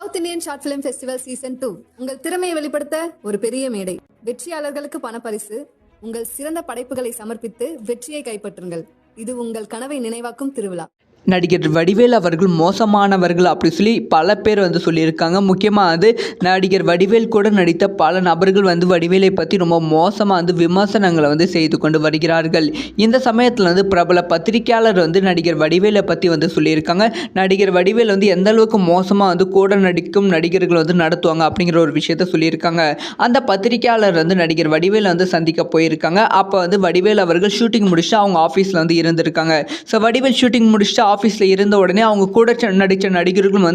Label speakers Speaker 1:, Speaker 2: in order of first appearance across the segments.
Speaker 1: South Indian short film festival season 2 உங்கள் திறமையை வெளிப்படுத்த ஒரு பெரிய மேடை. வெற்றியாளர்களுக்கு பணப்பரிசு. உங்கள் சிறந்த படைப்புகளை சமர்ப்பித்து வெற்றியை கைப்பற்றுங்கள். இது உங்கள் கனவை நினைவாக்கும் திருவிழா.
Speaker 2: நடிகர் வடிவேல் அவர்கள் மோசமானவர்கள் அப்படி சொல்லி பல பேர் சொல்லியிருக்காங்க. முக்கியமாக நடிகர் வடிவேல் கூட நடித்த பல நபர்கள் வடிவேலை பற்றி ரொம்ப மோசமாக விமர்சனங்களை செய்து கொண்டு வருகிறார்கள். இந்த சமயத்தில் பிரபல பத்திரிகையாளர் நடிகர் வடிவேலை பற்றி சொல்லியிருக்காங்க. நடிகர் வடிவேல் எந்த அளவுக்கு மோசமாக கூட நடிக்கும் நடிகர்கள் நடத்துவாங்க அப்படிங்கிற ஒரு விஷயத்த சொல்லியிருக்காங்க. அந்த பத்திரிகையாளர் நடிகர் வடிவேல் சந்திக்க போயிருக்காங்க. அப்போ வடிவேல் அவர்கள் ஷூட்டிங் முடிச்சுட்டு அவங்க ஆஃபீஸில் இருந்திருக்காங்க. ஸோ வடிவேல் ஷூட்டிங் முடிச்சுட்டு ஆஃபீஸில் இருந்த உடனே அவங்க கூட நடித்த நடிகர்களும்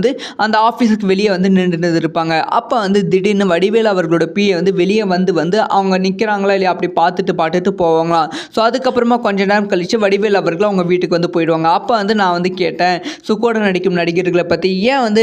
Speaker 2: அந்த ஆஃபீஸுக்கு வெளியே நின்று இருப்பாங்க. அப்போ திடீர்னு வடிவேல் அவர்களோட பிஏ வெளியே அவங்க நிற்கிறாங்களா இல்லையா அப்படி பார்த்துட்டு போவாங்களாம். ஸோ அதுக்கப்புறமா கொஞ்ச நேரம் கழித்து வடிவேல் அவர்கள் அவங்க வீட்டுக்கு போயிடுவாங்க. அப்போ நான் கேட்டேன், ஸோ கூட நடிக்கும் நடிகர்களை பற்றி ஏன்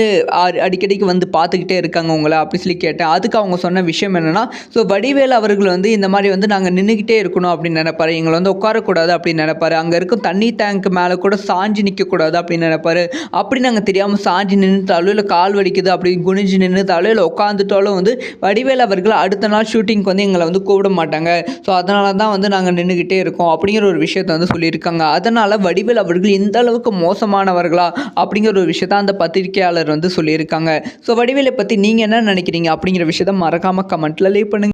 Speaker 2: அடிக்கடிக்கு பார்த்துக்கிட்டே இருக்காங்க உங்களை அப்படி சொல்லி கேட்டேன். அதுக்கு அவங்க சொன்ன விஷயம் என்னென்னா, ஸோ வடிவேல் அவர்கள் இந்த மாதிரி நாங்கள் நின்றுக்கிட்டே இருக்கணும் அப்படின்னு நினைப்பாரு. எங்களை உட்காரக்கூடாது அப்படின்னு நினைப்பாரு. அங்கே இருக்கும் தண்ணி டேங்க் மேலே கூட சாஞ்சு நிற்கக்கூடாது அப்படின்னு நினைப்பாரு. அப்படி நாங்கள் தெரியாமல் சாஞ்சி நின்றுட்டாலோ இல்லை கால் வலிக்குது அப்படி குனிஞ்சு நின்றுட்டாலோ இல்லை உட்காந்துட்டாலோ வடிவேல் அவர்கள் அடுத்த நாள் ஷூட்டிங்க்கு எங்களை கூப்பிட மாட்டாங்க. ஸோ அதனால தான் நாங்கள் நின்றுக்கிட்டே இருக்கோம் அப்படிங்கிற ஒரு விஷயத்த சொல்லியிருக்காங்க. அதனால் வடிவேல் அவர்கள் இந்த அளவுக்கு மோசமானவர்களா அப்படிங்கிற ஒரு விஷயத்த அந்த பத்திரிகையாளர் சொல்லியிருக்காங்க. ஸோ வடிவேலை பற்றி நீங்கள் என்ன நினைக்கிறீங்க அப்படிங்கிற விஷயத்த மறக்காமல் கமெண்ட்டில் லீவ் பண்ணுங்கள்.